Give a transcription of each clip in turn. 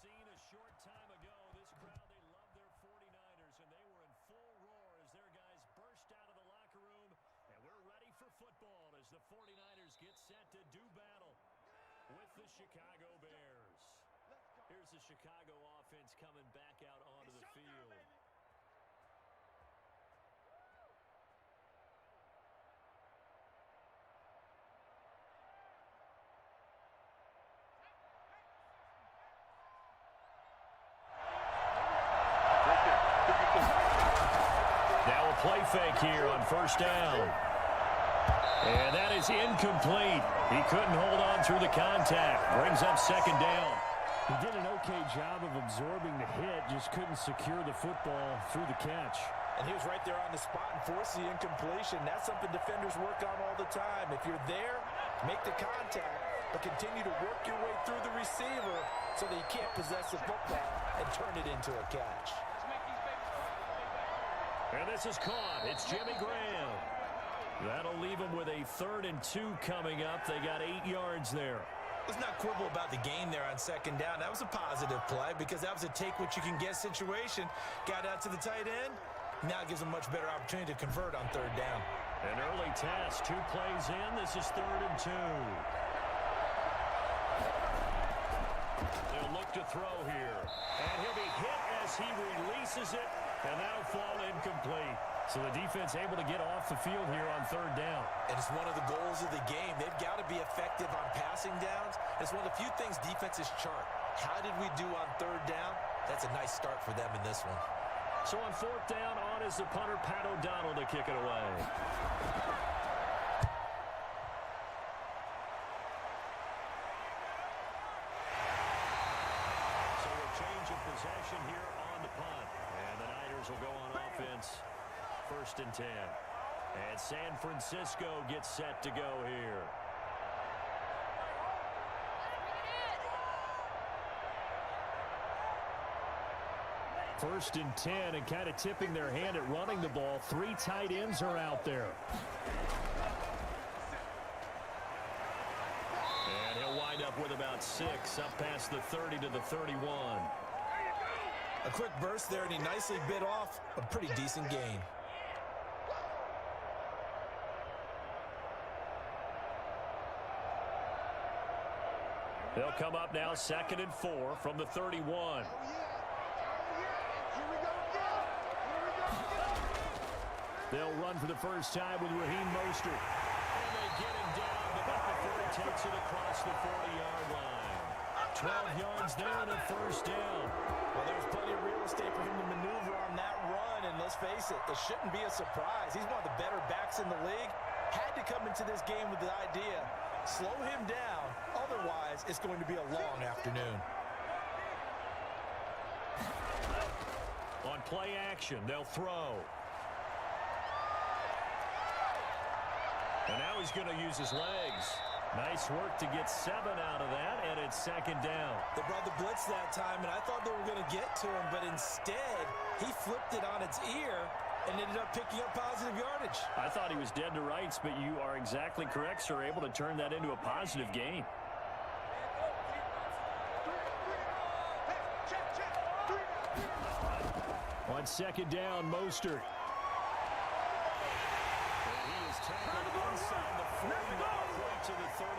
scene a short time ago. This crowd, they love their 49ers, and they were in full roar as their guys burst out of the locker room. And we're ready for football as the 49ers get set to do battle with the Chicago Bears. Here's the Chicago offense coming back out onto the field. Play fake here on first down. And that is incomplete. He couldn't hold on through the contact. Brings up second down. He did an okay job of absorbing the hit, just couldn't secure the football through the catch. And he was right there on the spot and forced the incompletion. That's something defenders work on all the time. If you're there, make the contact, but continue to work your way through the receiver so that you can't possess the football and turn it into a catch. And this is caught. It's Jimmy Graham. That'll leave him with a 3rd and 2 coming up. They got 8 yards there. Let's not quibble about the gain there on second down. That was a positive play because that was a take-what-you-can-get situation. Got out to the tight end. Now it gives them a much better opportunity to convert on 3rd down. An early test. 2 plays in. This is 3rd and 2. They'll look to throw here. And he'll be hit as he releases it. And that'll fall incomplete. So the defense able to get off the field here on 3rd down. And it's one of the goals of the game. They've got to be effective on passing downs. It's one of the few things defenses chart. How did we do on 3rd down? That's a nice start for them in this one. So on 4th down, on is the punter, Pat O'Donnell, to kick it away. So a change of possession here on the punt. And the Niners will go on offense, 1st and 10. And San Francisco gets set to go here. First and 10, and kind of tipping their hand at running the ball. 3 tight ends are out there. And he'll wind up with about 6, up past the 30 to the 31. A quick burst there, and he nicely bit off a pretty decent gain. They'll come up now 2nd and 4 from the 31. They'll run for the first time with Raheem Mostert. And they get him down, but not before he takes it across the 40-yard line. 12 yards there and a 1st down. Well, there's plenty of real estate for him to maneuver on that run, and let's face it, it shouldn't be a surprise. He's one of the better backs in the league. Had to come into this game with the idea, slow him down, otherwise it's going to be a long afternoon. On play action, they'll throw. And now he's going to use his legs. Nice work to get 7 out of that, and it's 2nd down. They brought the blitz that time, and I thought they were going to get to him, but instead, he flipped it on its ear and ended up picking up positive yardage. I thought he was dead to rights, but you are exactly correct, sir, able to turn that into a positive gain. On 2nd down, Mostert. Inside the 40 to the 35.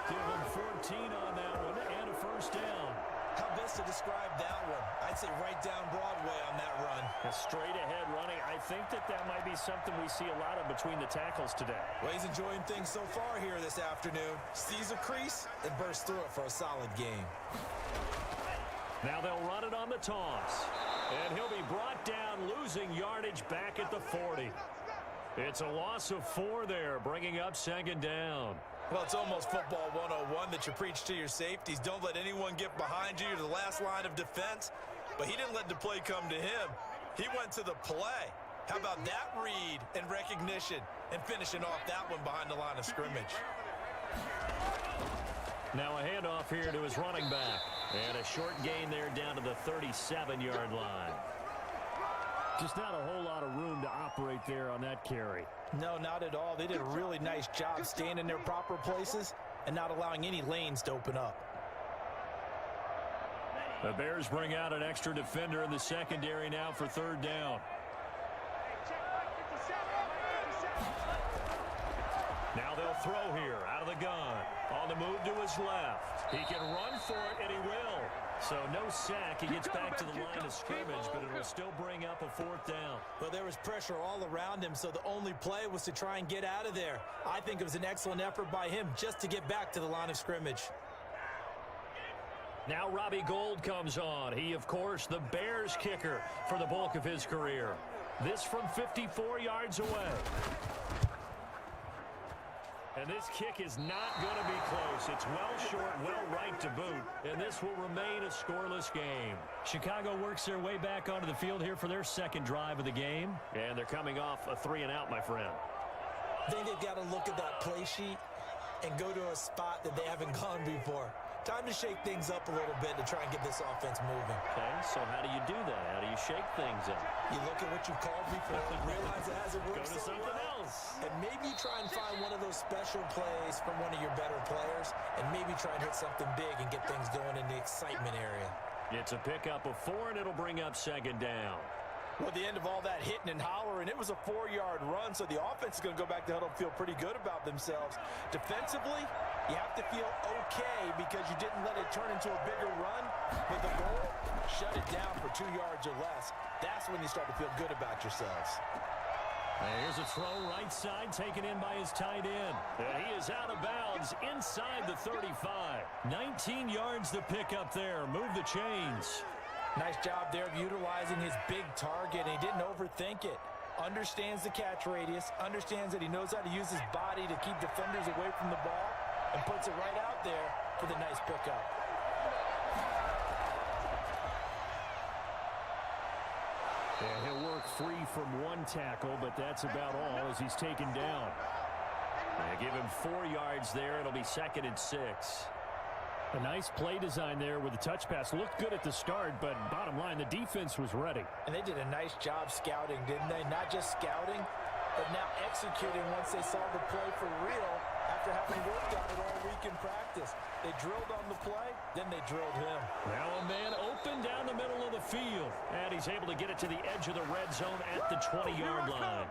Give him 14 on that one and a 1st down. How best to describe that one? I'd say right down Broadway on that run. A straight ahead running. I think that might be something we see a lot of between the tackles today. Well, he's enjoying things so far here this afternoon. Sees a crease and bursts through it for a solid game. Now they'll run it on the toss. And he'll be brought down, losing yardage back at the 40. It's a loss of 4 there, bringing up 2nd down. Well, it's almost football 101 that you preach to your safeties. Don't let anyone get behind you. You're the last line of defense. But he didn't let the play come to him. He went to the play. How about that read and recognition and finishing off that one behind the line of scrimmage? Now a handoff here to his running back. And a short gain there down to the 37-yard line. Just not a whole lot of room to operate there on that carry. No, not at all. They did a really nice job staying in their proper places and not allowing any lanes to open up. The Bears bring out an extra defender in the secondary now for third down. Now they'll throw here out of the gun. On the move to his left. He can run for it, and he will. So no sack. He gets back to the line of scrimmage, but it will still bring up a fourth down. Well, there was pressure all around him, so the only play was to try and get out of there. I think it was an excellent effort by him just to get back to the line of scrimmage. Now Robbie Gould comes on. He, of course, the Bears kicker for the bulk of his career. This from 54 yards away. And this kick is not going to be close. It's well short, well right to boot. And this will remain a scoreless game. Chicago works their way back onto the field here for their second drive of the game. And they're coming off a 3-and-out, my friend. I think they've got to look at that play sheet and go to a spot that they haven't gone before. Time to shake things up a little bit to try and get this offense moving. Okay, so how do you do that? How do you shake things up? You look at what you've called before, realize it hasn't worked. Go to something else. And maybe try and find one of those special plays from one of your better players, and maybe try and hit something big and get things going in the excitement area. It's a pickup of 4, and it'll bring up second down. Well, at the end of all that hitting and hollering, it was a 4-yard run, so the offense is going to go back to huddle and feel pretty good about themselves. Defensively, you have to feel okay because you didn't let it turn into a bigger run. But the goal, shut it down for 2 yards or less. That's when you start to feel good about yourselves. Here's a throw right side taken in by his tight end. And he is out of bounds inside the 35. 19 yards to pick up there. Move the chains. Nice job there of utilizing his big target, and he didn't overthink it. Understands the catch radius, understands that he knows how to use his body to keep defenders away from the ball, and puts it right out there for the nice pickup. Yeah, he'll work free from one tackle, but that's about all as he's taken down. They give him 4 yards there. It'll be 2nd and 6. A nice play design there with the touch pass. Looked good at the start, but bottom line, the defense was ready. And they did a nice job scouting, didn't they? Not just scouting, but now executing once they saw the play for real after having worked on it all week in practice. They drilled on the play, then they drilled him. Now a man open down the middle of the field. And he's able to get it to the edge of the red zone at the 20-yard line.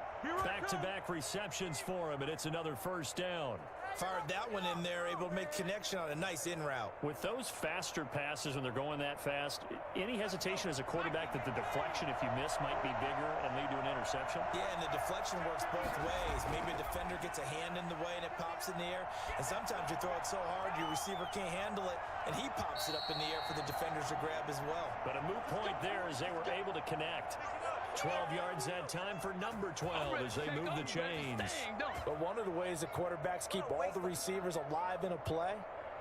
Back-to-back receptions for him, and it's another first down. Fired that one in there, able to make connection on a nice in route. With those faster passes when they're going that fast, any hesitation as a quarterback that the deflection, if you miss, might be bigger and lead to an interception? Yeah, and the deflection works both ways. Maybe a defender gets a hand in the way and it pops in the air. And sometimes you throw it so hard your receiver can't handle it, and he pops it up in the air for the defenders to grab as well. But a moot point there as they were able to connect. 12 yards that time for number 12 as they move the chains. But one of the ways that quarterbacks keep all the receivers alive in a play,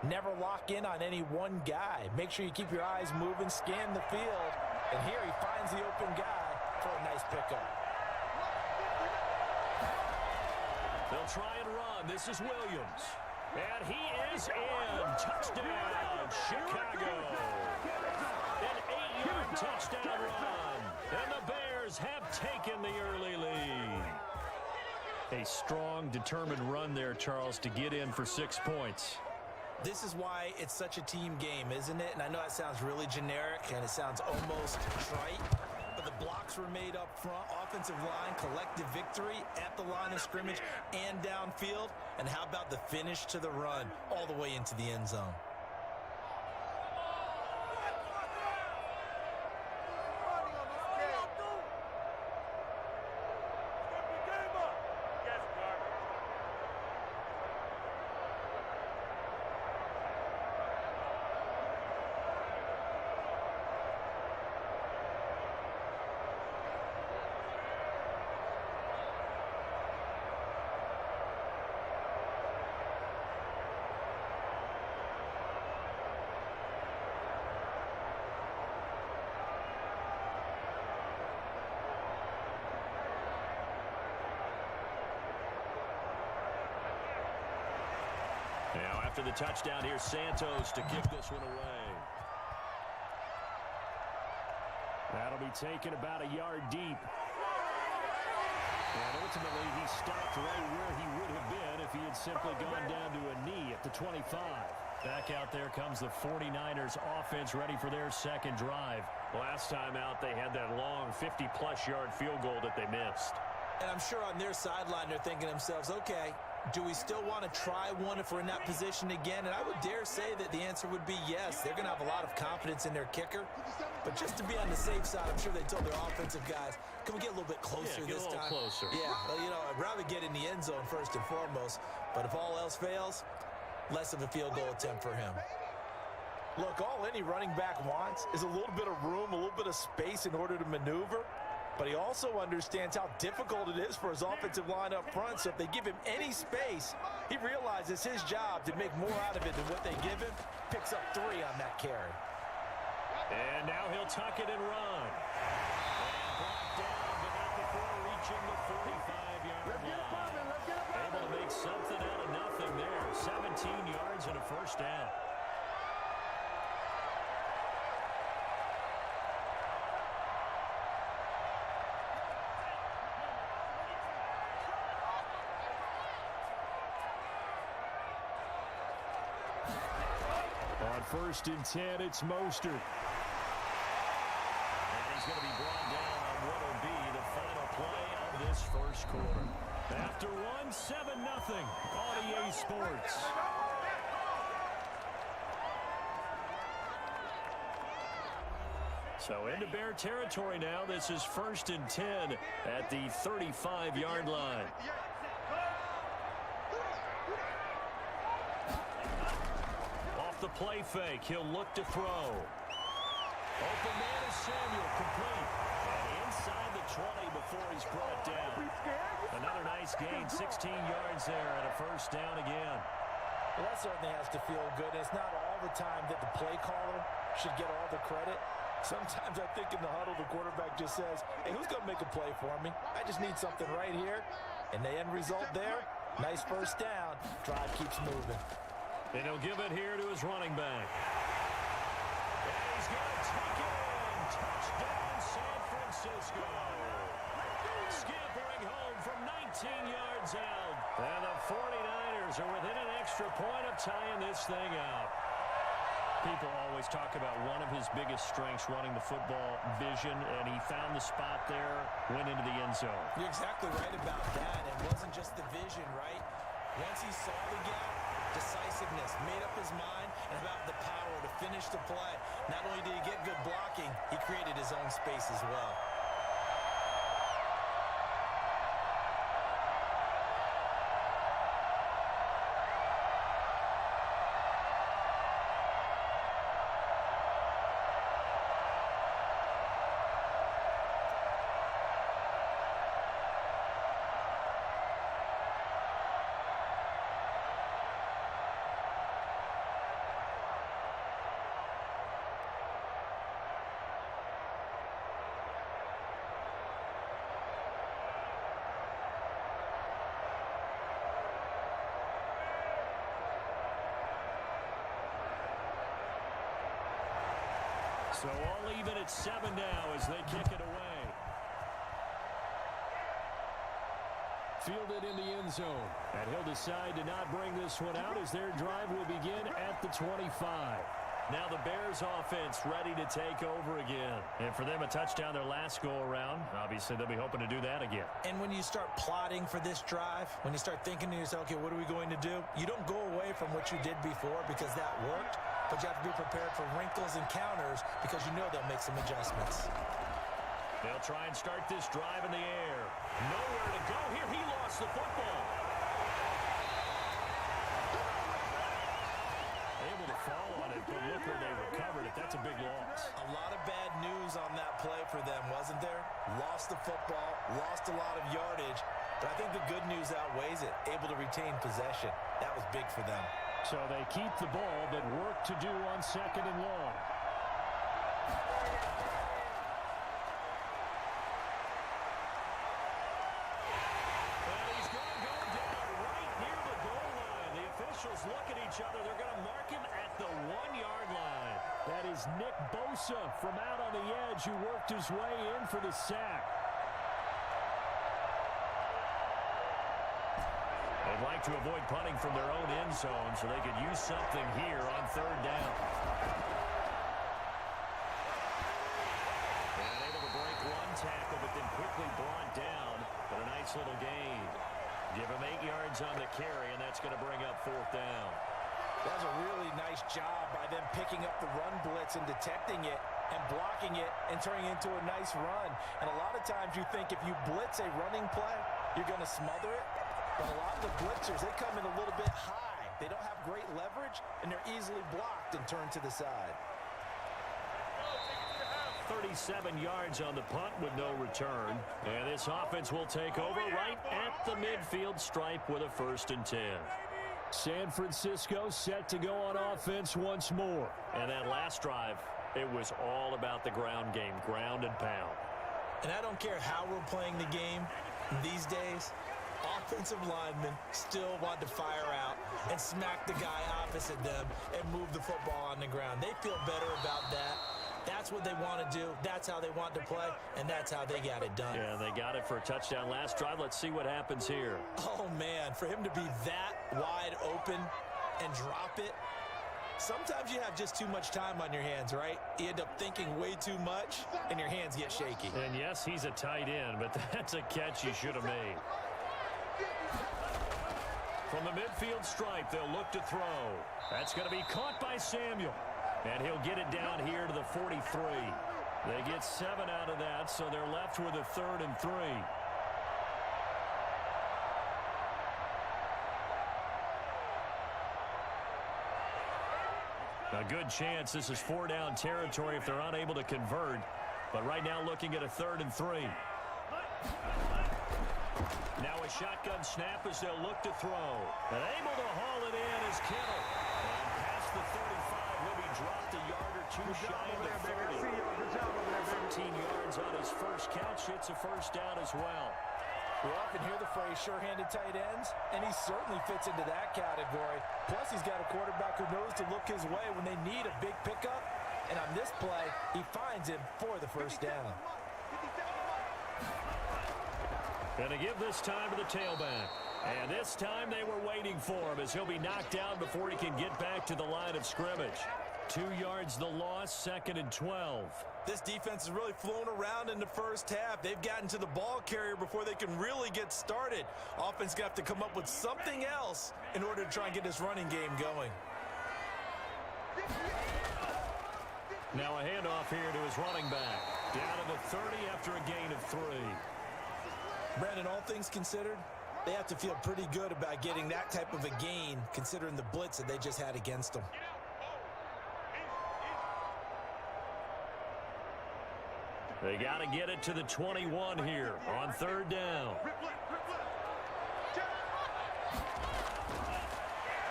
never lock in on any one guy. Make sure you keep your eyes moving, scan the field, and here he finds the open guy for a nice pickup. They'll try and run. This is Williams. And he is in. Touchdown, Chicago. An 8-yard touchdown run. And the Bears have taken the early lead. A strong, determined run there, Charles, to get in for 6 points. This is why it's such a team game, isn't it? And I know that sounds really generic and it sounds almost trite, but the blocks were made up front, offensive line, collective victory at the line of scrimmage and downfield. And how about the finish to the run all the way into the end zone? Now after the touchdown, here's Santos to kick this one away. That'll be taken about a yard deep. And ultimately, he stopped right where he would have been if he had simply gone down to a knee at the 25. Back out there comes the 49ers offense ready for their second drive. Last time out, they had that long 50-plus yard field goal that they missed. And I'm sure on their sideline they're thinking to themselves, okay, do we still want to try one if we're in that position again? And I would dare say that the answer would be yes. They're going to have a lot of confidence in their kicker. But just to be on the safe side, I'm sure they told their offensive guys, can we get a little bit closer this time? Yeah, get a little closer. Yeah, well, you know, I'd rather get in the end zone first and foremost. But if all else fails, less of a field goal attempt for him. Look, all any running back wants is a little bit of room, a little bit of space in order to maneuver. But he also understands how difficult it is for his offensive line up front. So if they give him any space, he realizes his job to make more out of it than what they give him. Picks up 3 on that carry. And now he'll tuck it and run. And brought down, but not before reaching the 45-yard line. Able to make something out of nothing there. 17 yards and a first down. On 1st and 10, it's Mostert. And he's going to be brought down on what will be the final play of this first quarter. After 1, 7-0 on EA Sports. So into Bear territory now. This is 1st and 10 at the 35-yard line. The play fake. He'll look to throw. Open man is Samuel, complete. And inside the 20 before he's brought down. Another nice gain, 16 yards there, and a first down again. Well, that certainly has to feel good. It's not all the time that the play caller should get all the credit. Sometimes I think in the huddle, the quarterback just says, hey, who's going to make a play for me? I just need something right here. And the end result there, nice first down. Drive keeps moving. And he'll give it here to his running back. And he's going to take it in. Touchdown, San Francisco. Scampering home from 19 yards out. And the 49ers are within an extra point of tying this thing up. People always talk about one of his biggest strengths running the football, vision, and he found the spot there, went into the end zone. You're exactly right about that. It wasn't just the vision, right? Once he saw the gap, decisiveness, made up his mind, and about the power to finish the play. Not only did he get good blocking, he created his own space as well. So all even at 7 now as they kick it away. Fielded in the end zone. And he'll decide to not bring this one out as their drive will begin at the 25. Now the Bears offense ready to take over again. And for them, a touchdown their last go-around. Obviously, they'll be hoping to do that again. And when you start plotting for this drive, when you start thinking to yourself, okay, what are we going to do? You don't go away from what you did before because that worked. But you have to be prepared for wrinkles and counters because you know they'll make some adjustments. They'll try and start this drive in the air. Nowhere to go here. He lost the football. Able to fall on it, but look where they recovered it. That's a big loss. A lot of bad news on that play for them, wasn't there? Lost the football, lost a lot of yardage. But I think the good news outweighs it. Able to retain possession. That was big for them. So they keep the ball, but work to do on 2nd and long. And he's going to go down right near the goal line. The officials look at each other. They're going to mark him at the 1-yard line. That is Nick Bosa from out on the edge who worked his way in for the sack. They'd like to avoid punting from their own end zone, so they could use something here on third down. And able to break one tackle, but then quickly brought down. But a nice little gain. Give him 8 yards on the carry, and that's going to bring up fourth down. That was a really nice job by them picking up the run blitz and detecting it and blocking it and turning it into a nice run. And a lot of times you think if you blitz a running play, you're going to smother it. But a lot of the blitzers, they come in a little bit high. They don't have great leverage, and they're easily blocked and turned to the side. 37 yards on the punt with no return. And this offense will take over right at the midfield stripe with a 1st and 10. San Francisco set to go on offense once more. And that last drive, it was all about the ground game, ground and pound. And I don't care how we're playing the game these days, offensive linemen still want to fire out and smack the guy opposite them and move the football on the ground. They feel better about that. That's what they want to do. That's how they want to play, and that's how they got it done. Yeah, they got it for a touchdown last drive. Let's see what happens here. Oh, man, for him to be that wide open and drop it, sometimes you have just too much time on your hands, right? You end up thinking way too much, and your hands get shaky. And, yes, he's a tight end, but that's a catch he should have made. From the midfield stripe, they'll look to throw. That's going to be caught by Samuel. And he'll get it down here to the 43. They get 7 out of that, so they're left with a 3rd and 3. A good chance this is 4-down territory if they're unable to convert. But right now looking at a 3rd and 3. Now a shotgun snap as they'll look to throw. And able to haul it in is Kittle. And past the 35, he'll be dropped a yard or 2 shy of the 30. 13 yards on his first catch. It's a 1st down as well. We often hear the phrase sure-handed tight ends, and he certainly fits into that category. Plus, he's got a quarterback who knows to look his way when they need a big pickup. And on this play, he finds him for the 1st down. Going to give this time to the tailback. And this time they were waiting for him as he'll be knocked down before he can get back to the line of scrimmage. 2 yards the loss, 2nd and 12. This defense is really flown around in the first half. They've gotten to the ball carrier before they can really get started. Offense got to come up with something else in order to try and get this running game going. Now a handoff here to his running back. Down to the 30 after a gain of 3. Brandon, all things considered, they have to feel pretty good about getting that type of a gain considering the blitz that they just had against them. They got to get it to the 21 here on 3rd down.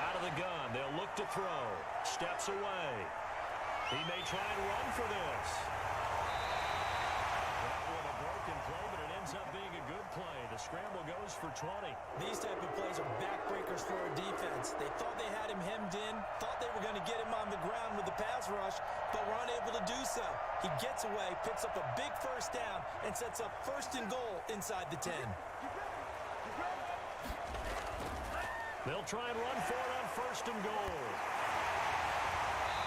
Out of the gun, they'll look to throw. Steps away. He may try and run for this. That was a broken play, but it ends up being a good play. The scramble goes for 20. These type of plays are backbreakers for a defense. They thought they had him hemmed in, thought they were going to get him on the ground with the pass rush, but were unable to do so. He gets away, picks up a big 1st down, and sets up 1st and goal inside the 10. They'll try and run for it on 1st and goal.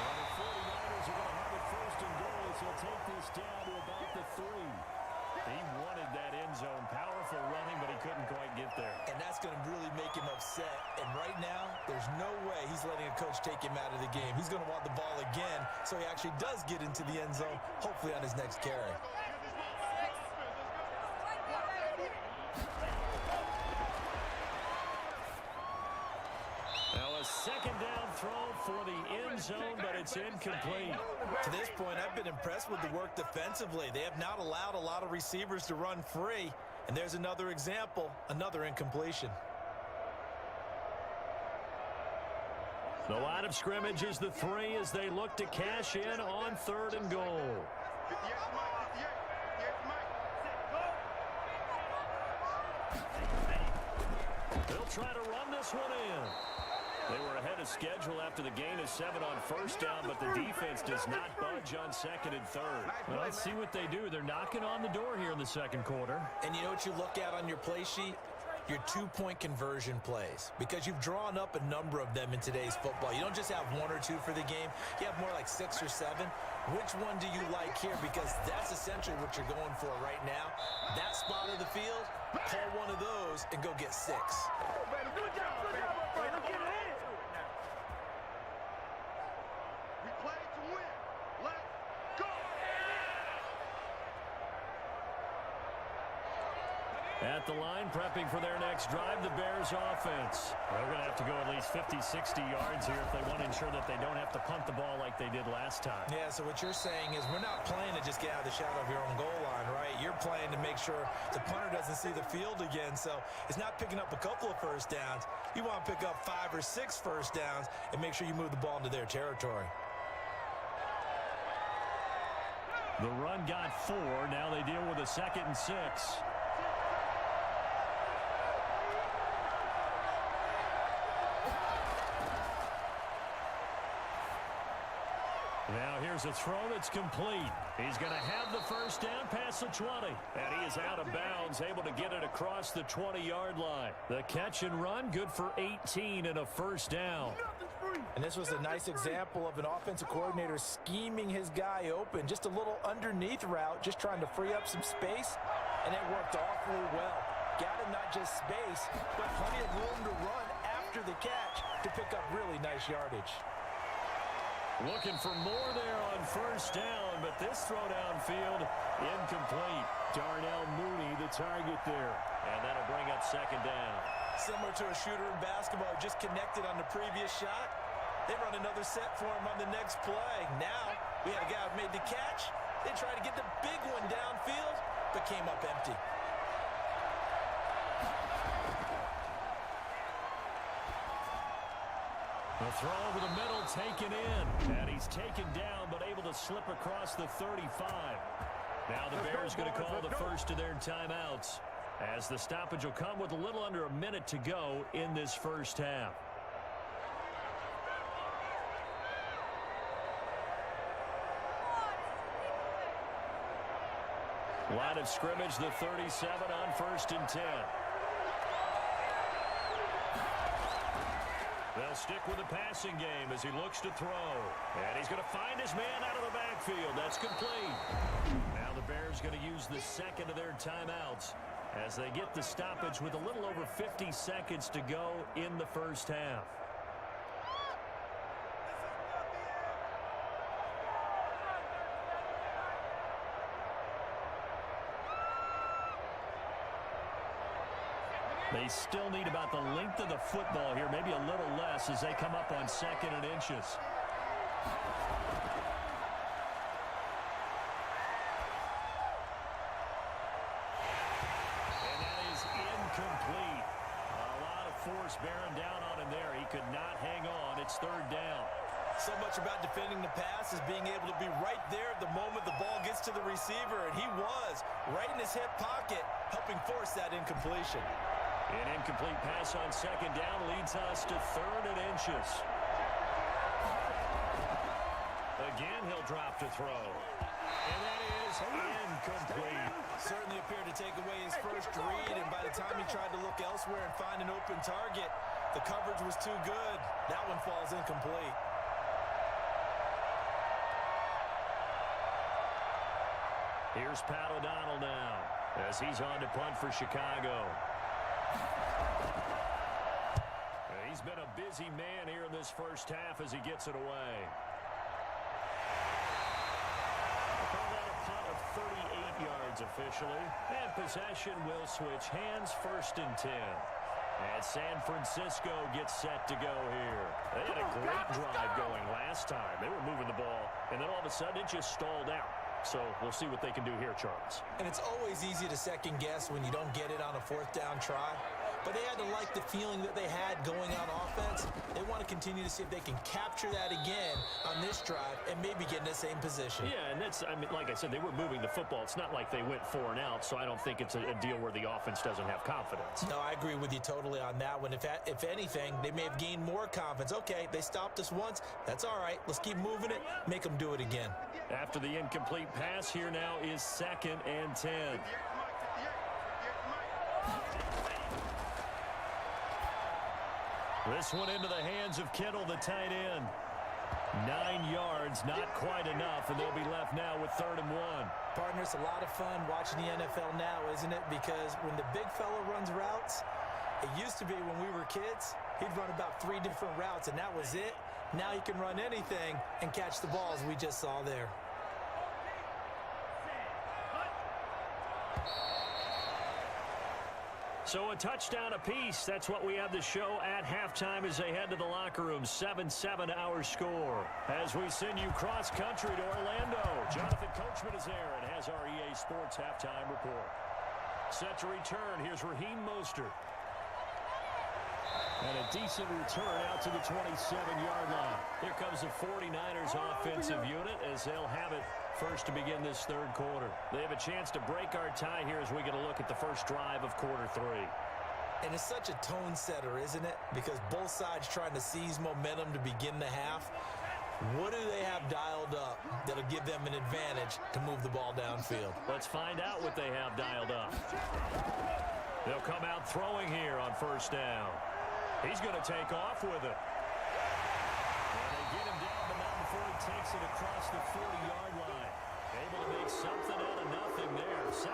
Well, the 49ers are going to have it 1st and goal as he'll take this down to about the 3. He wanted that end zone. Powerful running, but he couldn't quite get there. And that's going to really make him upset. And right now, there's no way he's letting a coach take him out of the game. He's going to want the ball again, so he actually does get into the end zone, hopefully on his next carry. Now a 2nd down throw for the end zone, but it's incomplete. To this point, I've been impressed with the work defensively. They have not allowed a lot of receivers to run free. And there's another example, another incompletion. The line of scrimmage is the 3 as they look to cash in on 3rd and goal. They'll try to run this one in. They were ahead of schedule after the gain of 7 on 1st down, but the defense does not budge on 2nd and 3rd. Well, let's see what they do. They're knocking on the door here in the 2nd quarter. And you know what you look at on your play sheet? your two-point conversion plays, because you've drawn up a number of them in today's football. You don't just have one or two for the game. You have more like 6 or 7. Which one do you like here? Because that's essentially what you're going for right now. That spot of the field, call one of those and go get 6. Good job, baby. Way to get it in. We play to win. Let's go. At the line, prepping for their next drive, the Bears offense. They're going to have to go at least 50, 60 yards here if they want to ensure that they don't have to punt the ball like they did last time. Yeah, so what you're saying is we're not playing to just get out of the shadow of your own goal line, right? You're playing to make sure the punter doesn't see the field again. So it's not picking up a couple of first downs. You want to pick up 5 or 6 first downs and make sure you move the ball into their territory. The run got 4. Now they deal with a 2nd and 6. Now here's a throw that's complete. He's going to have the first down past the 20. And he is out of bounds, able to get it across the 20-yard line. The catch and run, good for 18 and a first down. And this was a nice example of an offensive coordinator scheming his guy open. Just a little underneath route, just trying to free up some space. And it worked awfully well. Got him not just space, but plenty of room to run after the catch to pick up really nice yardage. Looking for more there on first down, but this throw downfield incomplete. Darnell Mooney the target there, and that'll bring up 2nd down. Similar to a shooter in basketball, just connected on the previous shot. They run another set for him on the next play. Now, we had a guy who made the catch. They tried to get the big one downfield, but came up empty. The throw over the middle taken in, and he's taken down but able to slip across the 35. Now the Bears going to call the first of their timeouts as the stoppage will come with a little under a minute to go in this first half. Line of scrimmage, the 37 on 1st and 10. They'll stick with the passing game as he looks to throw. And he's going to find his man out of the backfield. That's complete. Now the Bears going to use the 2nd of their timeouts as they get the stoppage with a little over 50 seconds to go in the first half. They still need about the length of the football here, maybe a little less as they come up on 2nd and inches. And that is incomplete. A lot of force bearing down on him there. He could not hang on. It's 3rd down. So much about defending the pass is being able to be right there at the moment the ball gets to the receiver, and he was right in his hip pocket, helping force that incompletion. An incomplete pass on 2nd down leads us to 3rd and inches. Again, he'll drop to throw. And that is incomplete. Certainly appeared to take away his first read, and by the time he tried to look elsewhere and find an open target, the coverage was too good. That one falls incomplete. Here's Pat O'Donnell now as he's on to punt for Chicago. He's been a busy man here in this first half as he gets it away. Call that a punt of 38 yards officially. And possession will switch hands, 1st and 10. And San Francisco gets set to go here. They had a great drive going last time. They were moving the ball, and then all of a sudden it just stalled out. So we'll see what they can do here, Charles. And it's always easy to second guess when you don't get it on a 4th down try. But they had to like the feeling that they had going on offense. They want to continue to see if they can capture that again on this drive and maybe get in the same position. Yeah, and that's, I mean, like I said, they were moving the football. It's not like they went 4 and out, so I don't think it's a deal where the offense doesn't have confidence. No, I agree with you totally on that one. If anything, they may have gained more confidence. Okay, they stopped us once. That's all right. Let's keep moving it. Make them do it again. After the incomplete pass, here now is 2nd and 10. This one into the hands of Kittle, the tight end. 9 yards, not quite enough, and they'll be left now with 3rd and 1. Partner, it's a lot of fun watching the NFL now, isn't it? Because when the big fella runs routes, it used to be when we were kids, he'd run about 3 different routes, and that was it. Now he can run anything and catch the balls we just saw there. So a touchdown apiece. That's what we have to show at halftime as they head to the locker room. 7-7 our score. As we send you cross-country to Orlando, Jonathan Coachman is there and has our EA Sports halftime report. Set to return. Here's Raheem Mostert. And a decent return out to the 27-yard line. Here comes the 49ers offensive unit as they'll have it first to begin this 3rd quarter. They have a chance to break our tie here as we get a look at the first drive of quarter 3. And it's such a tone setter, isn't it? Because both sides trying to seize momentum to begin the half. What do they have dialed up that'll give them an advantage to move the ball downfield? Let's find out what they have dialed up. They'll come out throwing here on 1st down. He's going to take off with it. And they get him down, but not before he takes it across the 40-yard line. Able to make something out of nothing there. 17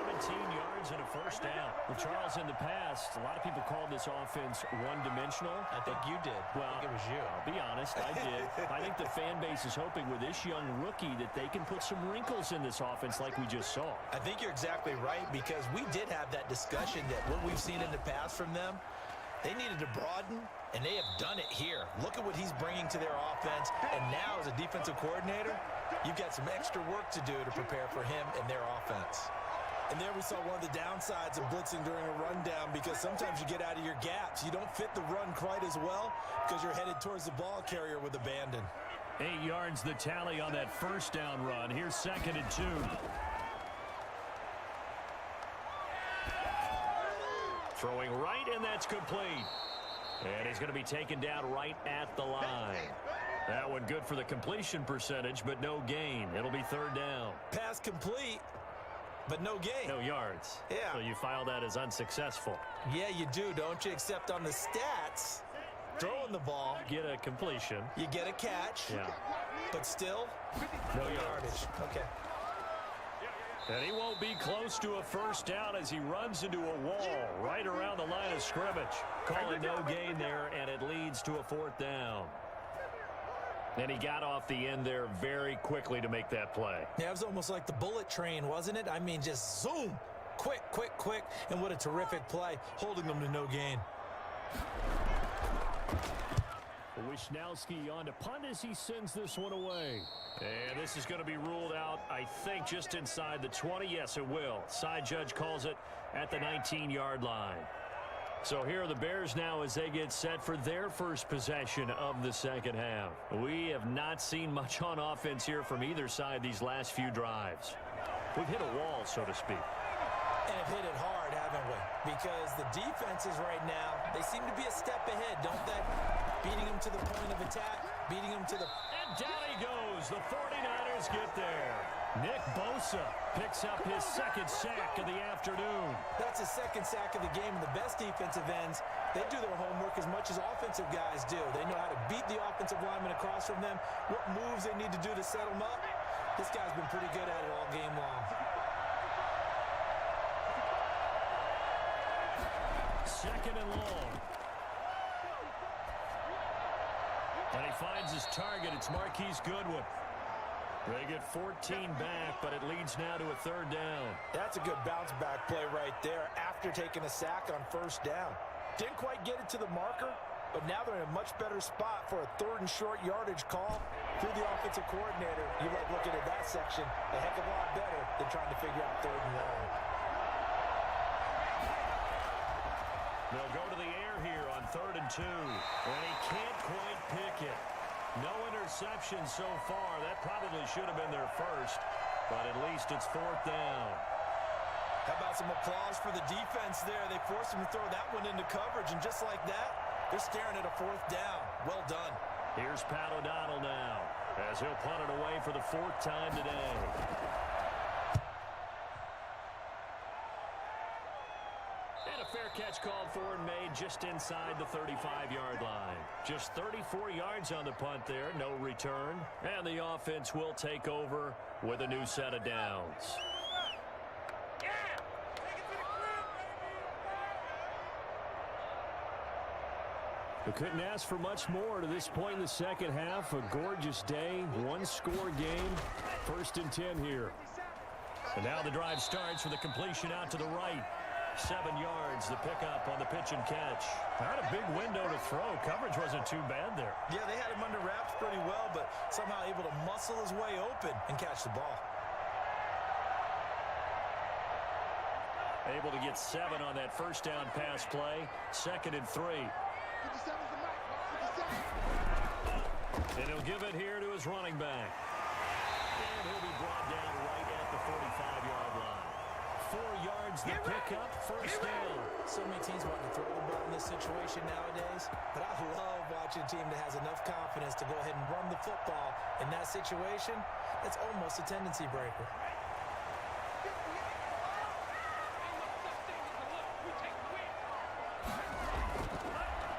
yards and a 1st down. Well, Charles, in the past, a lot of people called this offense one-dimensional. I think you did. Well, I think it was you. I'll be honest, I did. I think the fan base is hoping with this young rookie that they can put some wrinkles in this offense like we just saw. I think you're exactly right, because we did have that discussion that what we've seen in the past from them, they needed to broaden, and they have done it here. Look at what he's bringing to their offense, and now as a defensive coordinator, you've got some extra work to do to prepare for him and their offense. And there we saw one of the downsides of blitzing during a rundown, because sometimes you get out of your gaps. You don't fit the run quite as well because you're headed towards the ball carrier with abandon. 8 yards the tally on that 1st down run. Here's 2nd and 2. Throwing right, and that's complete. And he's going to be taken down right at the line. That one good for the completion percentage, but no gain. It'll be 3rd down. Pass complete, but no gain. No yards. Yeah. So you file that as unsuccessful. Yeah, you do, don't you? Except on the stats, throwing the ball, Get a completion. you get a catch, Yeah. but still, No yards. Okay. And he won't be close to a 1st down as he runs into a wall right around the line of scrimmage. Calling no gain there, and it leads to a 4th down. And he got off the end there very quickly to make that play. Yeah, it was almost like the bullet train, wasn't it? I mean, just zoom. Quick, quick, quick. And what a terrific play, holding them to no gain. Wisnowski on to punt as he sends this one away. And this is going to be ruled out, I think, just inside the 20. Yes, it will. Side judge calls it at the 19-yard line. So here are the Bears now as they get set for their first possession of the 2nd half. We have not seen much on offense here from either side these last few drives. We've hit a wall, so to speak. And have hit it hard, haven't we? Because the defenses right now, they seem to be a step ahead, don't they? Beating them to the point of attack, beating them to the... And down he goes. The 49ers get there. Nick Bosa picks up his 2nd sack of the afternoon. That's his 2nd sack of the game. And the best defensive ends, they do their homework as much as offensive guys do. They know how to beat the offensive lineman across from them, what moves they need to do to set them up. This guy's been pretty good at it all game long. 2nd and long. And he finds his target. It's Marquise Goodwin. They get 14 back, but it leads now to a 3rd down. That's a good bounce-back play right there after taking a sack on 1st down. Didn't quite get it to the marker, but now they're in a much better spot for a 3rd and short yardage call through the offensive coordinator. You like looking at that section a heck of a lot better than trying to figure out 3rd and long. They'll go to the air here on 3rd and 2. And he can't quite pick it. No interception so far. That probably should have been their first, but at least it's 4th down. How about some applause for the defense there? They forced him to throw that one into coverage, and just like that, they're staring at a 4th down. Well done. Here's Pat O'Donnell now as he'll punt it away for the 4th time today. And a fair catch called for and made just inside the 35-yard line. Just 34 yards on the punt there, no return. And the offense will take over with a new set of downs. We couldn't ask for much more to this point in the second half. A gorgeous day, one-score game. 1st and 10 here. And now the drive starts with a completion out to the right. 7 yards, the pickup on the pitch and catch. Not a big window to throw. Coverage wasn't too bad there. Yeah, they had him under wraps pretty well, but somehow able to muscle his way open and catch the ball. Able to get 7 on that first down pass play. 2nd and 3. And he'll give it here to his running back. And he'll be brought down right at the 45-yard line. 4 yards the pickup, first down. So many teams want to throw the ball in this situation nowadays, but I love watching a team that has enough confidence to go ahead and run the football. In that situation, that's almost a tendency breaker.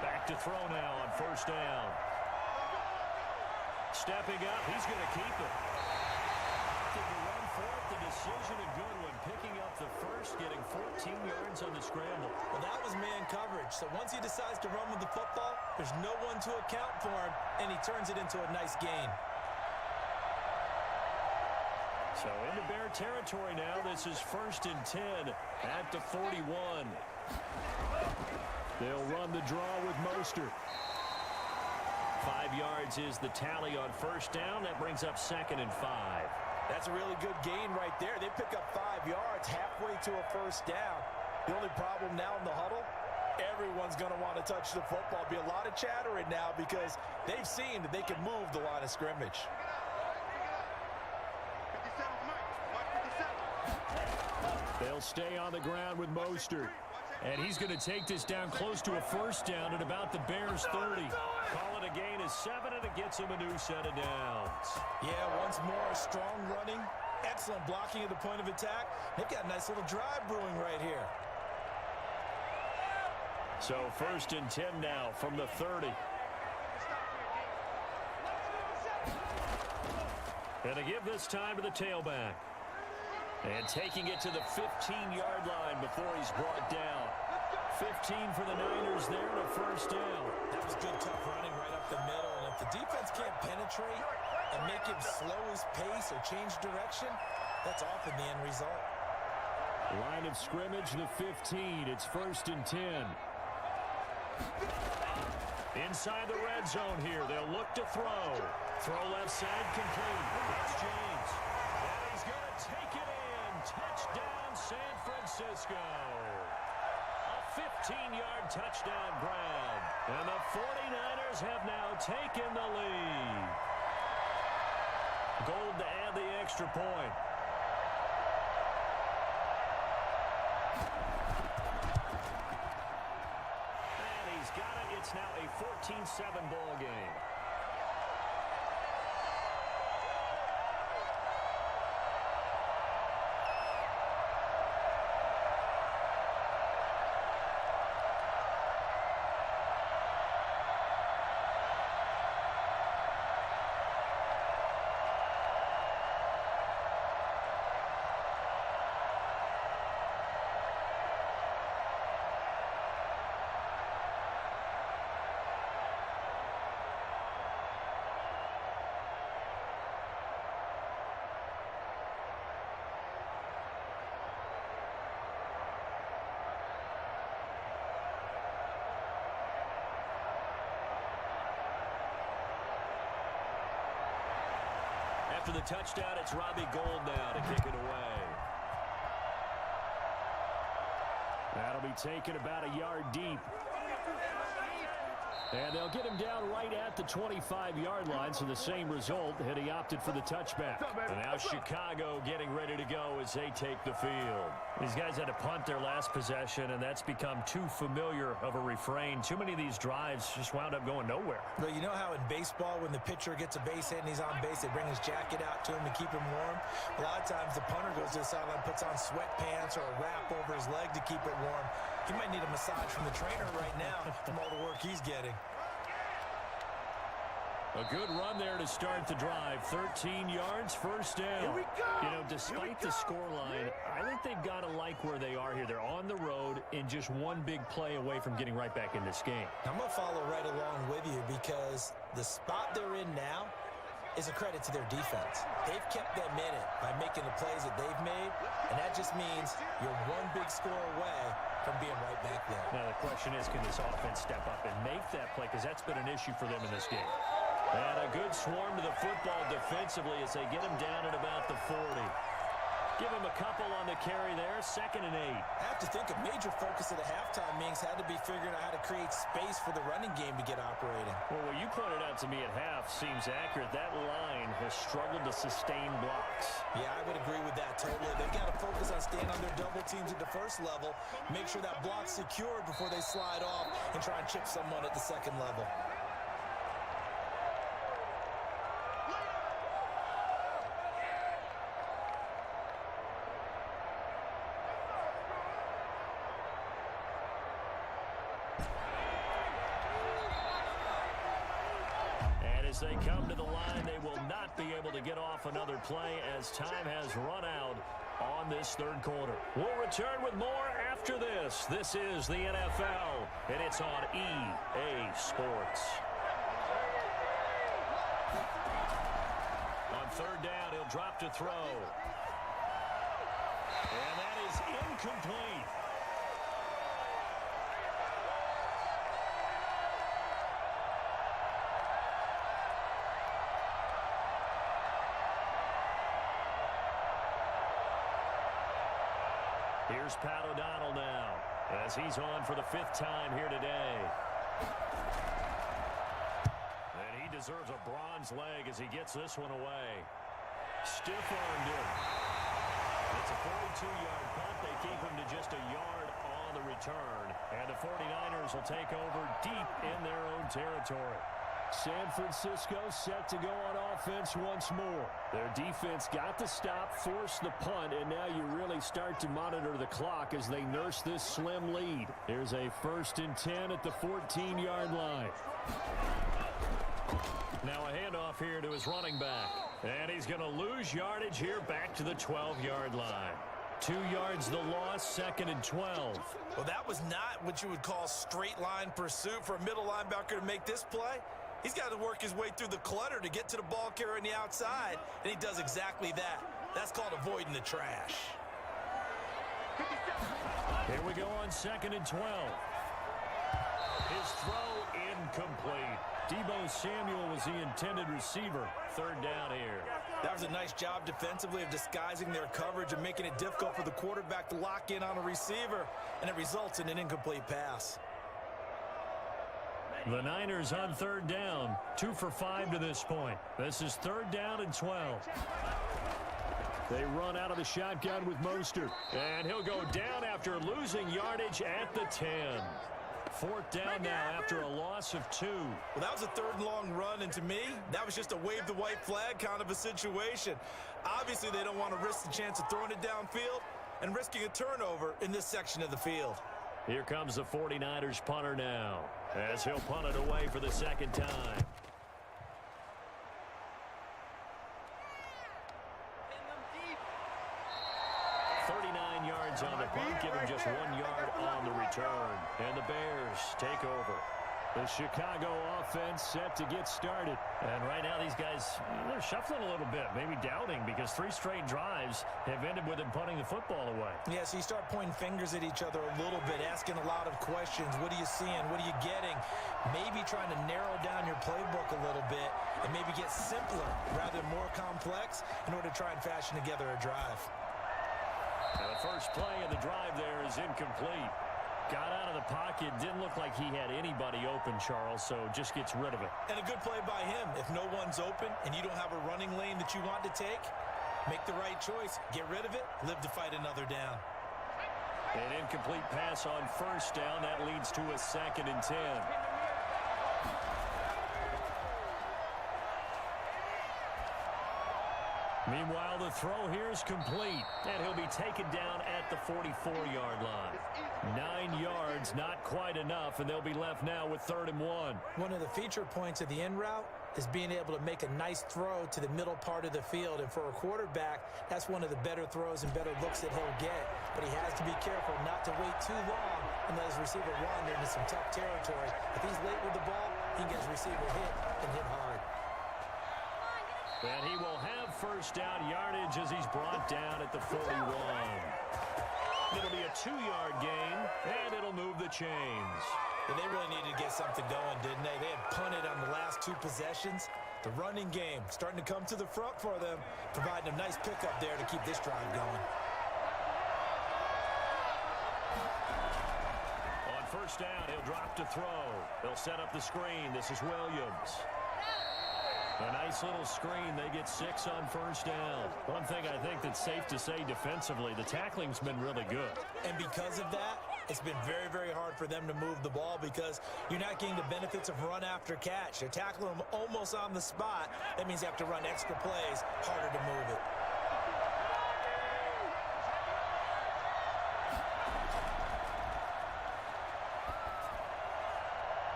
Back to throw now on first down. Stepping up, he's going to keep it. To the run for it, the decision a good one. Picking up the first, getting 14 yards on the scramble. Well, that was man coverage. So once he decides to run with the football, there's no one to account for him, and he turns it into a nice gain. So into Bear territory now. This is 1st and 10 at the 41. They'll run the draw with Mostert. 5 yards is the tally on first down. That brings up 2nd and 5. That's a really good gain right there. They pick up 5 yards halfway to a first down. The only problem now in the huddle, everyone's going to want to touch the football. Be a lot of chattering now because they've seen that they can move the line of scrimmage. They'll stay on the ground with Mostert. And he's going to take this down close to a first down at about the Bears' 30. Call it a gain of 7, and it gets him a new set of downs. Yeah, once more, strong running, excellent blocking at the point of attack. They've got a nice little drive brewing right here. So 1st and 10 now from the 30. And to give this time to the tailback. And taking it to the 15-yard line before he's brought down. 15 for the Niners there and a first down. That was good, tough running right up the middle. And if the defense can't penetrate and make him slow his pace or change direction, that's often the end result. Line of scrimmage, the 15. It's 1st and 10. Inside the red zone here. They'll look to throw. Throw left side complete. It's James. And he's going to take it in. Touchdown, San Francisco. A 15-yard touchdown grab. And the 49ers have now taken the lead. Gold to add the extra point. And he's got it. It's now a 14-7 ball game. After the touchdown, it's Robbie Gould now to kick it away. That'll be taken about a yard deep. And they'll get him down right at the 25-yard line, so the same result, and he opted for the touchback. And now Chicago getting ready to go as they take the field. These guys had to punt their last possession, and that's become too familiar of a refrain. Too many of these drives just wound up going nowhere. Well, you know how in baseball, when the pitcher gets a base hit and he's on base, they bring his jacket out to him to keep him warm? A lot of times the punter goes to the sideline, puts on sweatpants or a wrap over his leg to keep it warm. He might need a massage from the trainer right now from all the work he's getting. A good run there to start the drive. 13 yards, first down. Here we go. You know, despite the scoreline, I think they've got to like where they are here. They're on the road and just one big play away from getting right back in this game. I'm going to follow right along with you because the spot they're in now is a credit to their defense. They've kept them in it by making the plays that they've made, and that just means you're one big score away from being right back there. Now, the question is, can this offense step up and make that play? Because that's been an issue for them in this game. And a good swarm to the football defensively as they get him down at about the 40. Give him a couple on the carry there, 2nd and 8. I have to think a major focus of the halftime meetings had to be figuring out how to create space for the running game to get operating. Well, what you pointed out to me at half seems accurate. That line has struggled to sustain blocks. Yeah, I would agree with that totally. They've got to focus on staying on their double teams at the first level, make sure that block's secured before they slide off and try and chip someone at the second level. As they come to the line, they will not be able to get off another play as time has run out on this third quarter. We'll return with more after this. This is the NFL, and it's on EA Sports. On third down, he'll drop to throw. And that is incomplete. Here's Pat O'Donnell now as he's on for the 5th time here today. And he deserves a bronze leg as he gets this one away. Stiff-armed him. It's a 42-yard punt. They keep him to just a yard on the return. And the 49ers will take over deep in their own territory. San Francisco set to go on offense once more. Their defense got to stop, force the punt, and now you really start to monitor the clock as they nurse this slim lead. Here's a 1st and 10 at the 14-yard line. Now a handoff here to his running back. And he's going to lose yardage here back to the 12-yard line. 2 yards the loss, 2nd and 12. Well, that was not what you would call straight line pursuit for a middle linebacker to make this play. He's got to work his way through the clutter to get to the ball carrier on the outside, and he does exactly that. That's called avoiding the trash. Here we go on 2nd and 12. His throw incomplete. Deebo Samuel was the intended receiver. 3rd down here. That was a nice job defensively of disguising their coverage and making it difficult for the quarterback to lock in on a receiver, and it results in an incomplete pass. The Niners on 3rd down. 2 for 5 to this point. This is 3rd down and 12. They run out of the shotgun with Mostert. And he'll go down after losing yardage at the 10. 4th down now after a loss of 2. Well, that was a 3rd and long run, and to me, that was just a wave the white flag kind of a situation. Obviously, they don't want to risk the chance of throwing it downfield and risking a turnover in this section of the field. Here comes the 49ers punter now, as he'll punt it away for the 2nd time. 39 yards on the punt, give him just 1 yard on the return. And the Bears take over. The Chicago offense set to get started. And right now these guys, they're shuffling a little bit, maybe doubting, because 3 straight drives have ended with them punting the football away. Yeah, so you start pointing fingers at each other a little bit, asking a lot of questions. What are you seeing? What are you getting? Maybe trying to narrow down your playbook a little bit and maybe get simpler rather than more complex in order to try and fashion together a drive. Now the first play of the drive there is incomplete. Got out of the pocket. Didn't look like he had anybody open, Charles, so just gets rid of it. And a good play by him. If no one's open and you don't have a running lane that you want to take, make the right choice. Get rid of it. Live to fight another down. An incomplete pass on first down. That leads to a 2nd and 10. Meanwhile, the throw here is complete, and he'll be taken down at the 44-yard line. 9 yards, not quite enough, and they'll be left now with 3rd and 1. One of the feature points of the in route is being able to make a nice throw to the middle part of the field. And for a quarterback, that's one of the better throws and better looks that he'll get. But he has to be careful not to wait too long and let his receiver wander into some tough territory. If he's late with the ball, he can get his receiver hit and hit hard. And he will have first down yardage as he's brought down at the 41. It'll be a 2-yard gain, and it'll move the chains. And they really needed to get something going, didn't they? They had punted on the last 2 possessions. The running game starting to come to the front for them, providing a nice pickup there to keep this drive going. On first down, he'll drop to throw. They'll set up the screen. This is Williams. A nice little screen. They get 6 on first down. One thing I think that's safe to say defensively, the tackling's been really good. And because of that, it's been very, very hard for them to move the ball because you're not getting the benefits of run after catch. They're tackling them almost on the spot. That means you have to run extra plays, harder to move it.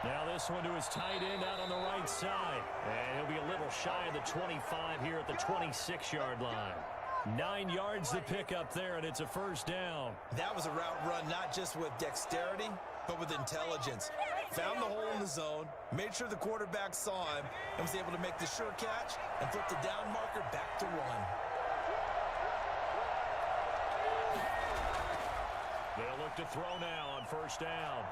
Now this one to his tight end out on the right side. And he'll be a little shy of the 25 here at the 26-yard line. 9 yards to pick up there, and it's a first down. That was a route run not just with dexterity, but with intelligence. Found the hole in the zone, made sure the quarterback saw him, and was able to make the sure catch and flip the down marker back to run. They'll look to throw now on first down.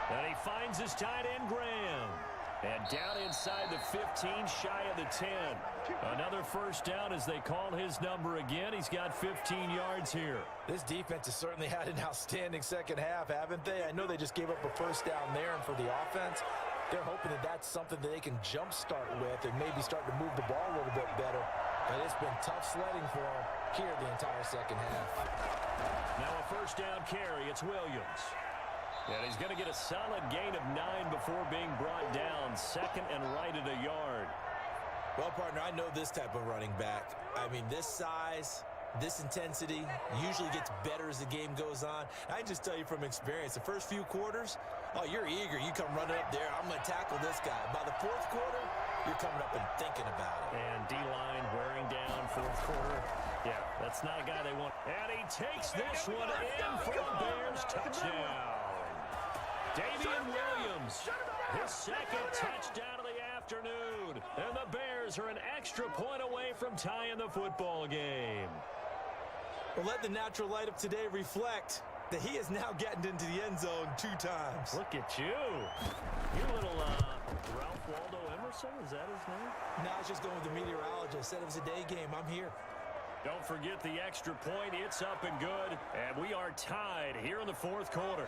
And he finds his tight end, Graham. And down inside the 15, shy of the 10. Another first down as they call his number again. He's got 15 yards here. This defense has certainly had an outstanding second half, haven't they? I know they just gave up a first down there, and for the offense, they're hoping that that's something that they can jumpstart with and maybe start to move the ball a little bit better. But it's been tough sledding for them here the entire second half. Now a first down carry. It's Williams. And he's going to get a solid gain of 9 before being brought down. 2nd and right at a yard. Well, partner, I know this type of running back. I mean, this size, this intensity usually gets better as the game goes on. I just tell you from experience, the first few quarters, oh, you're eager. You come running up there. I'm going to tackle this guy. By the 4th quarter, you're coming up and thinking about it. And D-line wearing down 4th quarter. Yeah, that's not a guy they want. And he takes this one in for a Bears touchdown. Damian Williams, his 2nd touchdown of the afternoon. And the Bears are an extra point away from tying the football game. Well, let the natural light of today reflect that he is now getting into the end zone 2 times. Look at you. Your little Ralph Waldo Emerson, is that his name? Now it's just going with the meteorologist. Said it was a day game. I'm here. Don't forget the extra point. It's up and good. And we are tied here in the 4th quarter.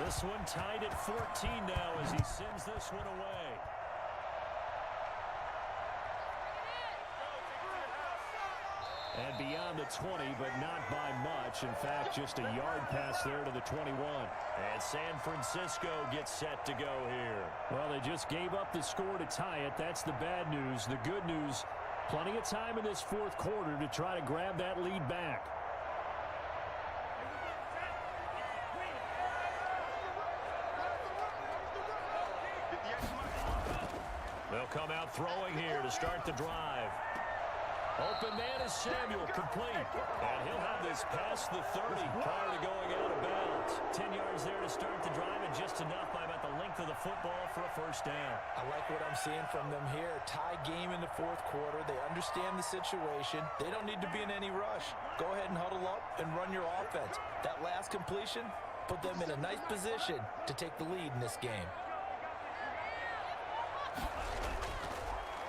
This one tied at 14 now as he sends this one away. And beyond the 20, but not by much. In fact, just a yard pass there to the 21. And San Francisco gets set to go here. Well, they just gave up the score to tie it. That's the bad news. The good news, plenty of time in this 4th quarter to try to grab that lead back. They'll come out throwing here to start the drive. Open man is Samuel, complete. And he'll have this past the 30 prior to going out of bounds. 10 yards there to start the drive, and just enough by about the length of the football for a first down. I like what I'm seeing from them here. Tie game in the fourth quarter. They understand the situation. They don't need to be in any rush. Go ahead and huddle up and run your offense. That last completion put them in a nice position to take the lead in this game.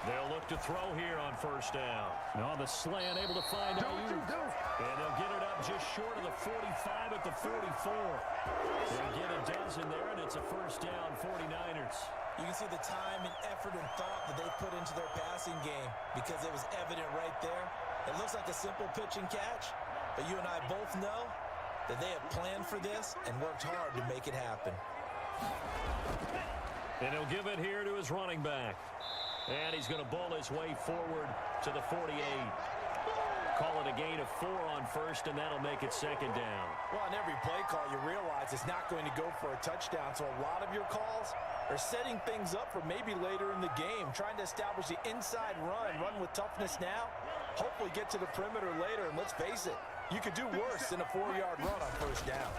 They'll look to throw here on first down. On the slant, able to find Ayuk. And they'll get it up just short of the 45 at the 44. They'll get a dozen there, and it's a first down, 49ers. You can see the time and effort and thought that they put into their passing game because it was evident right there. It looks like a simple pitch and catch, but you and I both know that they have planned for this and worked hard to make it happen. And he'll give it here to his running back. And he's going to bowl his way forward to the 48. Call it a gain of 4 on first, and that'll make it second down. Well, on every play call, you realize it's not going to go for a touchdown, so a lot of your calls are setting things up for maybe later in the game, trying to establish the inside run with toughness now, hopefully get to the perimeter later, and let's face it, you could do worse than a 4-yard run on first down.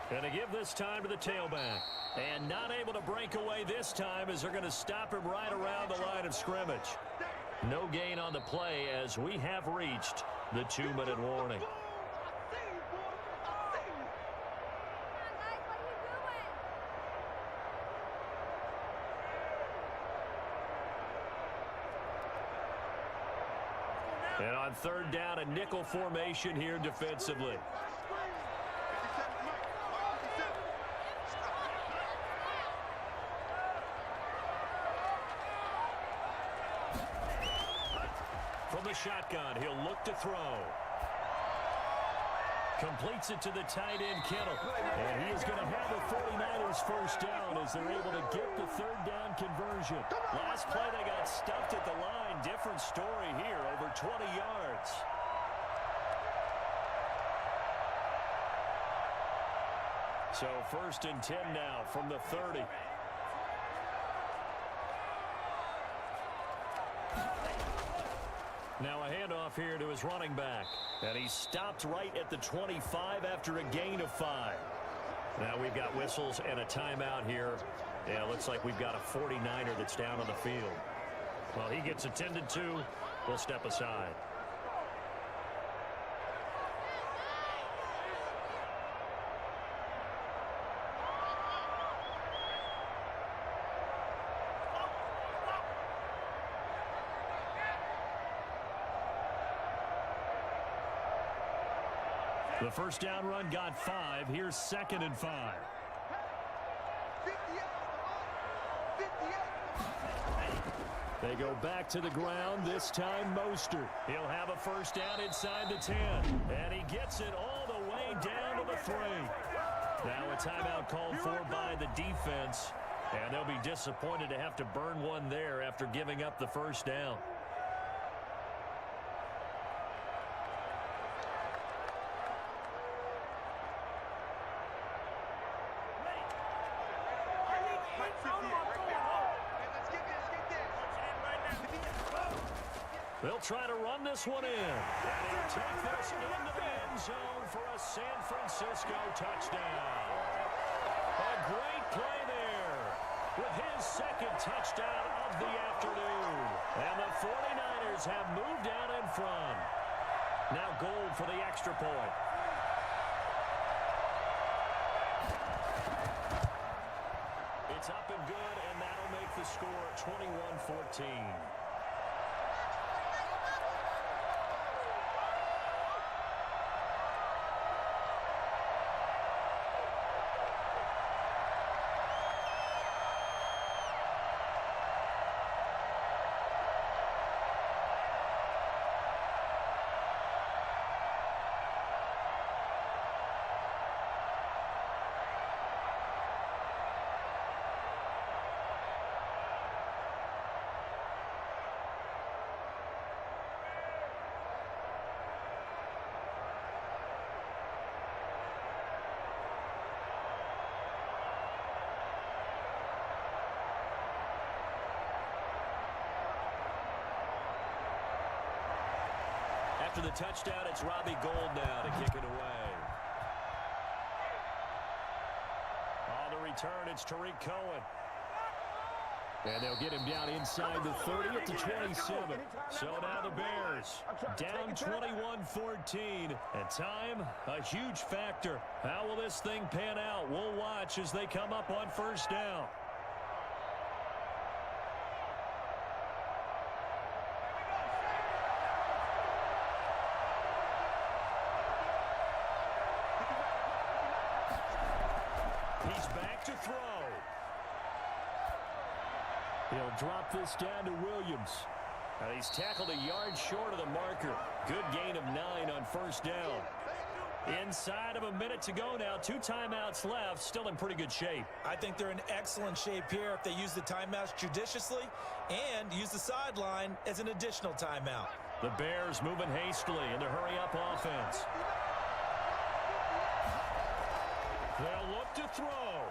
Going to give this time to the tailback. And not able to break away this time as they're going to stop him right around the line of scrimmage. No gain on the play as we have reached the 2-minute warning. And on third down, a nickel formation here defensively. From the shotgun, he'll look to throw. Completes it to the tight end, Kittle. And he is going to have the 49ers first down as they're able to get the third down conversion. Last play, they got stuffed at the line. Different story here, over 20 yards. So first and 10 now from the 30. Now a handoff here to his running back. And he stopped right at the 25 after a gain of 5. Now we've got whistles and a timeout here. Yeah, looks like we've got a 49er that's down on the field. Well, he gets attended to. We'll step aside. The first down run got 5. Here's 2nd and 5. They go back to the ground, this time Mostert. He'll have a first down inside the 10. And he gets it all the way down to the 3. Now a timeout called for by the defense. And they'll be disappointed to have to burn one there after giving up the first down. They'll try to run this one in. And he'll take this into the end zone for a San Francisco touchdown. A great play there with his 2nd touchdown of the afternoon. And the 49ers have moved out in front. Now goal for the extra point. It's up and good, and that'll make the score 21-14. After the touchdown, it's Robbie Gould now to kick it away. On the return, it's Tariq Cohen. And they'll get him down inside the 30 at the 27. So now the Bears down 21-14. And time, a huge factor. How will this thing pan out? We'll watch as they come up on first down. He's back to throw. He'll drop this down to Williams. He's tackled a yard short of the marker. Good gain of 9 on first down. Inside of a minute to go now. 2 timeouts left. Still in pretty good shape. I think they're in excellent shape here if they use the timeouts judiciously and use the sideline as an additional timeout. The Bears moving hastily in the hurry-up offense. They'll look to throw.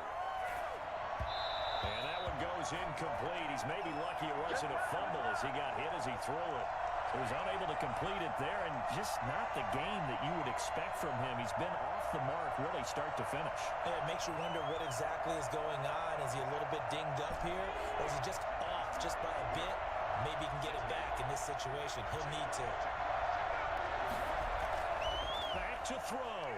And that one goes incomplete. He's maybe lucky it wasn't a fumble as he got hit as he threw it. So he's unable to complete it there, and just not the game that you would expect from him. He's been off the mark really start to finish. Yeah, it makes you wonder what exactly is going on. Is he a little bit dinged up here, or is he just off just by a bit? Maybe he can get it back in this situation. He'll need to. Back to throw.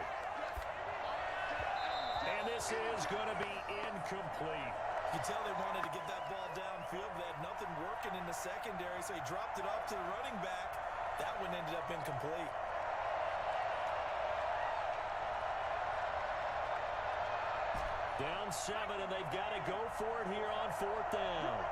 And this is going to be incomplete. You can tell they wanted to get that ball downfield. They had nothing working in the secondary, so he dropped it off to the running back. That one ended up incomplete. Down 7, and they've got to go for it here on 4th down.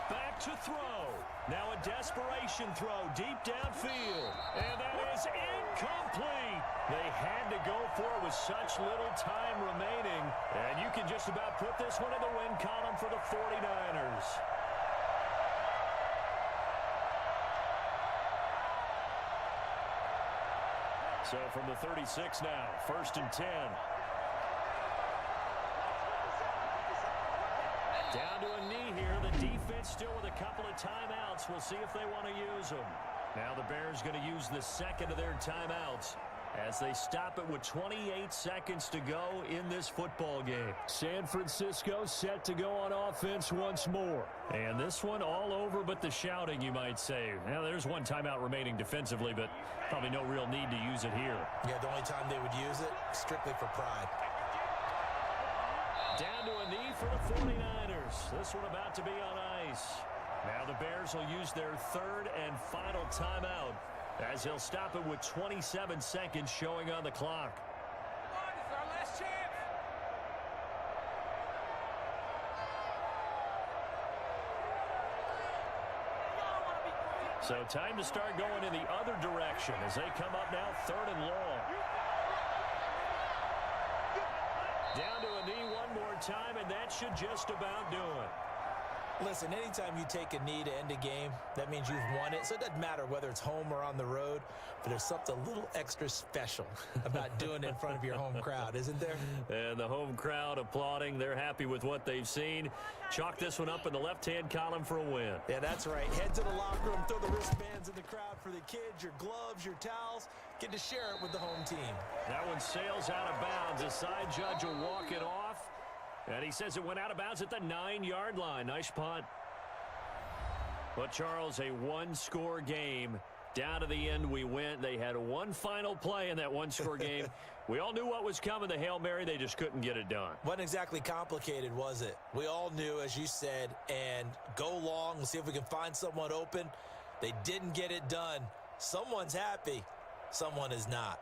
Back to throw. Now a desperation throw deep downfield. And that is incomplete. They had to go for it with such little time remaining. And you can just about put this one in the win column for the 49ers. So from the 36 now, 1st and 10. Down to a knee here. The defense still with a couple of timeouts. We'll see if they want to use them. Now the Bears going to use the second of their timeouts as they stop it with 28 seconds to go in this football game. San Francisco set to go on offense once more. And this one all over but the shouting, you might say. Now there's one timeout remaining defensively, but probably no real need to use it here. Yeah, the only time they would use it, strictly for pride. Down to a knee for the 49ers. This one about to be on ice. Now the Bears will use their 3rd and final timeout as they'll stop it with 27 seconds showing on the clock. It's our last chance. So time to start going in the other direction as they come up now 3rd and long. Down to a knee one more time, and that should just about do it. Listen, anytime you take a knee to end a game, that means you've won it. So it doesn't matter whether it's home or on the road, but there's something a little extra special about doing it in front of your home crowd, isn't there? And the home crowd applauding. They're happy with what they've seen. Chalk this one up in the left-hand column for a win. Yeah, that's right. Head to the locker room, throw the wristbands in the crowd for the kids, your gloves, your towels. Get to share it with the home team. That one sails out of bounds. The side judge will walk it off. And he says it went out of bounds at the 9-yard line. Nice punt. But, Charles, a one-score game. Down to the end we went. They had one final play in that one-score game. We all knew what was coming, the Hail Mary. They just couldn't get it done. Wasn't exactly complicated, was it? We all knew, as you said, and go long. We'll see if we can find someone open. They didn't get it done. Someone's happy. Someone is not.